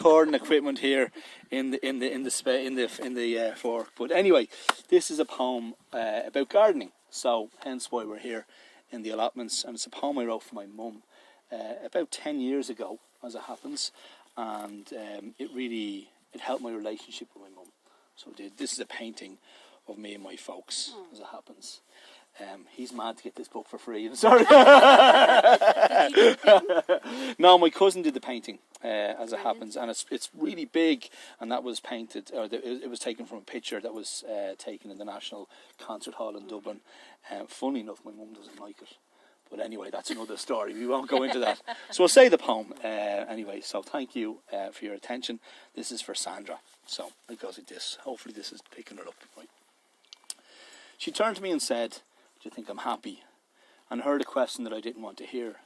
recording equipment here in the fork. But anyway, this is a poem about gardening. So hence why we're here in the Allotments, and it's a poem I wrote for my mum about 10 years ago, as it happens, and it helped my relationship with my mum. So this is a painting of me and my folks, as it happens. He's mad to get this book for free. I'm sorry. No, my cousin did the painting, as it happens, and it's really big. And that was painted, or it was taken from a picture that was taken in the National Concert Hall in Dublin. Funny enough, my mum doesn't like it, but anyway, that's another story. We won't go into that. So we'll say the poem anyway. So thank you for your attention. This is for Sandra. So it goes like this. Hopefully, this is picking it up. Right. She turned to me and said, "Do you think I'm happy?" and heard a question that I didn't want to hear.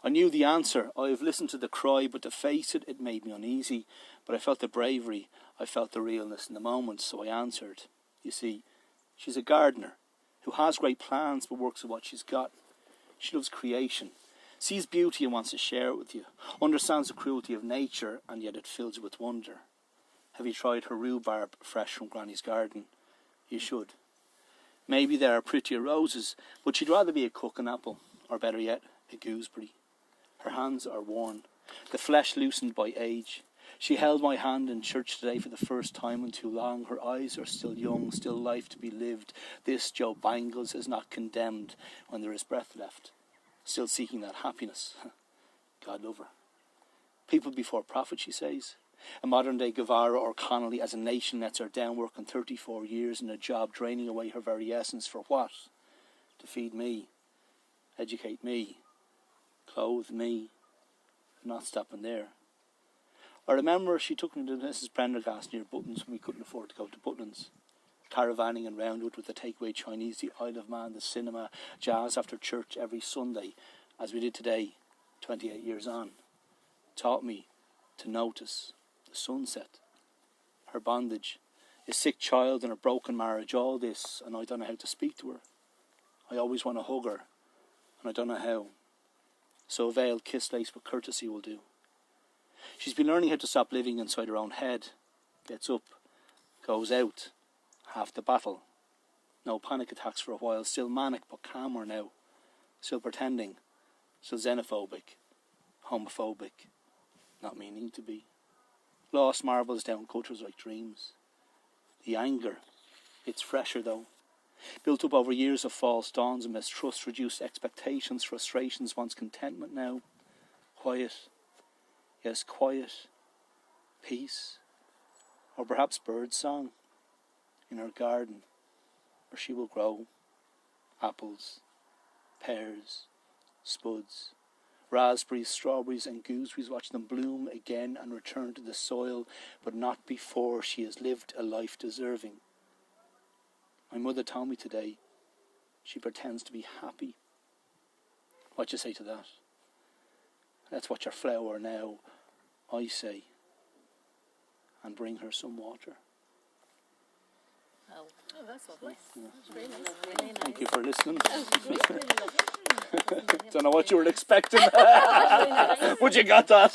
I knew the answer. I have listened to the cry, but to face it, it made me uneasy. But I felt the bravery. I felt the realness in the moment, so I answered. You see, she's a gardener who has great plans but works with what she's got. She loves creation, sees beauty and wants to share it with you, understands the cruelty of nature, and yet it fills you with wonder. Have you tried her rhubarb fresh from Granny's garden? You should. Maybe there are prettier roses, but she'd rather be a cooking apple, or better yet, a gooseberry. Her hands are worn, the flesh loosened by age. She held my hand in church today for the first time in too long. Her eyes are still young, still life to be lived. This Joe Bangles is not condemned when there is breath left, still seeking that happiness. God love her. People before profit, she says. A modern-day Guevara or Connolly as a nation lets her down, working 34 years in a job, draining away her very essence. For what? To feed me, educate me, clothe me. Not stopping there. I remember she took me to Mrs. Prendergast near Buttons when we couldn't afford to go to Buttons. Caravanning in Roundwood with the takeaway Chinese, the Isle of Man, the cinema, jazz after church every Sunday, as we did today, 28 years on. Taught me to notice the sunset, her bondage, a sick child and a broken marriage, all this, and I don't know how to speak to her. I always want to hug her, and I don't know how. So a veiled kiss laced with courtesy will do. She's been learning how to stop living inside her own head. Gets up, goes out, half the battle. No panic attacks for a while, still manic but calmer now. Still pretending, still xenophobic, homophobic, not meaning to be. Lost marbles down gutters like dreams. The anger, it's fresher though. Built up over years of false dawns and mistrust, reduced expectations, frustrations, wants contentment now. Quiet, yes, quiet, peace, or perhaps bird song in her garden, where she will grow apples, pears, spuds, raspberries, strawberries and gooseberries, watch them bloom again and return to the soil, but not before she has lived a life deserving. My mother told me today she pretends to be happy. What you say to that? Let's watch her flower now, I say, and bring her some water. Oh, that's lovely. Yeah. That's really nice. Really nice. Thank you for listening. Really Don't know what you were expecting. But you got that.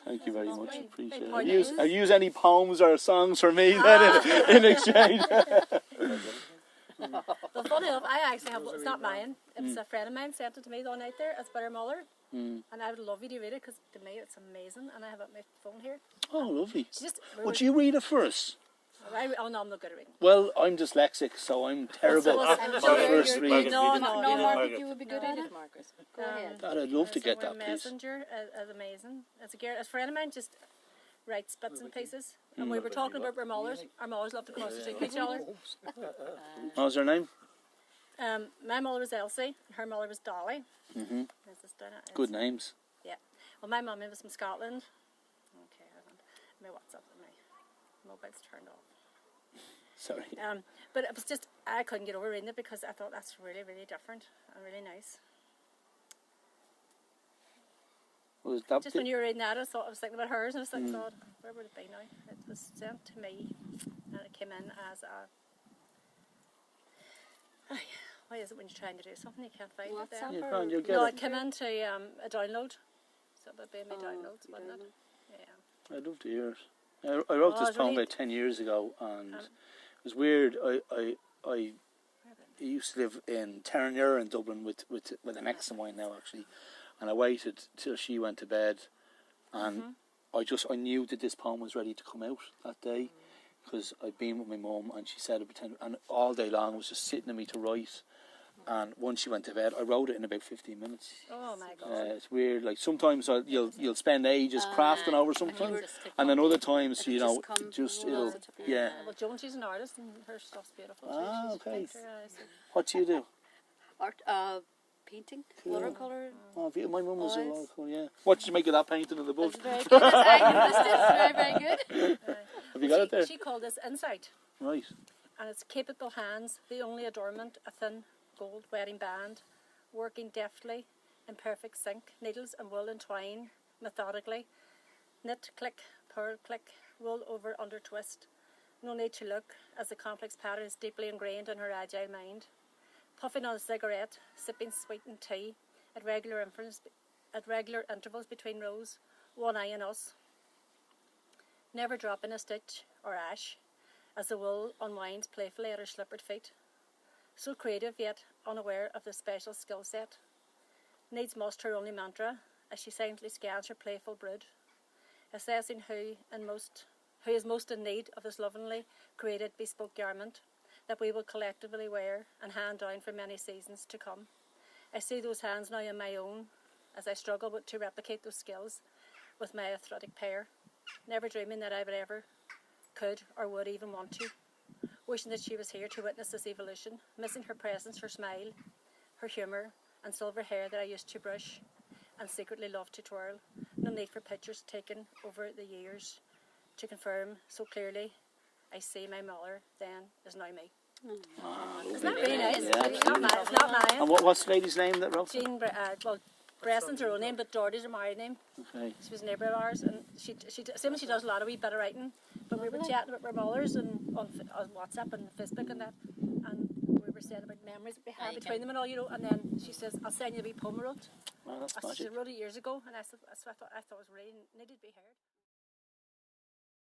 Thank you very much. Appreciate it. Have you used any poems or songs for me then in exchange? Well, funny enough, I actually have, it's not mine, it was a friend of mine sent it to me the one night there. It's about her mother, and I would love you to read it because to me it's amazing, and I have it on my phone here. Oh, lovely. Would you read it for us? Oh no, I'm not good at reading. Well, I'm dyslexic, so I'm terrible I'm at sure first reading. No, Margaret, you would be good at it. Go ahead. God, I'd love to get that, please. Messenger is amazing. A friend of mine just writes bits and pieces. And we were talking about our mothers love to cross the street with each other. What was her name? My mother was Elsie, and her mother was Dolly. Mm-hmm. Good names. Yeah. Well, my mummy was from Scotland. Okay, hang on. My WhatsApp and my mobile's turned off. Sorry. But it was just, I couldn't get over reading it because I thought that's really, really different and really nice. Was that just when you were reading that, I was thinking about hers, and I was like, God, where would it be now? It was sent to me, and it came in as a... Why is it when you're trying to do something you can't find it then? You'll get No, it came into a download. So it would be my downloads, wouldn't it? Yeah. I'd love to hear it. I wrote this it's poem really- about 10 years ago, and it was weird. I used to live in Terenure in Dublin with an ex of mine now, actually, and I waited till she went to bed, and I knew that this poem was ready to come out that day, because I'd been with my mum, and she said it, and all day long was just sitting in me to write. And once she went to bed, I wrote it in about 15 minutes. Oh my God. It's weird. Like sometimes you'll spend ages crafting over something, and then other times it'll. Well, Joan, she's an artist, and her stuff's beautiful. She's Okay. a painter, so. What do you do? Art, painting, watercolour. Oh, my mum was a local, yeah. What did you make of that painting of the book? Very good. Very, very good. Have you got it there? She called this Insight. Right. And it's capable hands, the only adornment, a thin gold wedding band, working deftly in perfect sync, needles and wool entwine methodically, knit, click, purl, click, roll over, under, twist. No need to look, as the complex pattern is deeply ingrained in her agile mind. Puffing on a cigarette, sipping sweetened tea, at regular intervals between rows, one eye on us. Never dropping a stitch or ash, as the wool unwinds playfully at her slippered feet. So creative, yet unaware of the special skill set. Needs must her only mantra, as she silently scans her playful brood, assessing who is most in need of this lovingly created bespoke garment that we will collectively wear and hand down for many seasons to come. I see those hands now in my own, as I struggle to replicate those skills with my athletic pair, never dreaming that I would ever could or would even want to. Wishing that she was here to witness this evolution, missing her presence, her smile, her humour, and silver hair that I used to brush and secretly loved to twirl. No need for pictures taken over the years to confirm so clearly I see my mother then is now me. Isn't that really nice? Yeah, It's not mine. It's not mine. And what's the lady's name that wrote it? Jean, Breston's her own name, but Doherty's her married name. Okay. She was a neighbour of ours, and she does a lot of wee bit of writing. But we were chatting about our mothers and on WhatsApp and Facebook and that, and we were saying about memories that we had between them and all, and then she says, "I'll send you a wee poem I wrote." Well, that's She magic. wrote it years ago, and I thought it was really needed to be heard.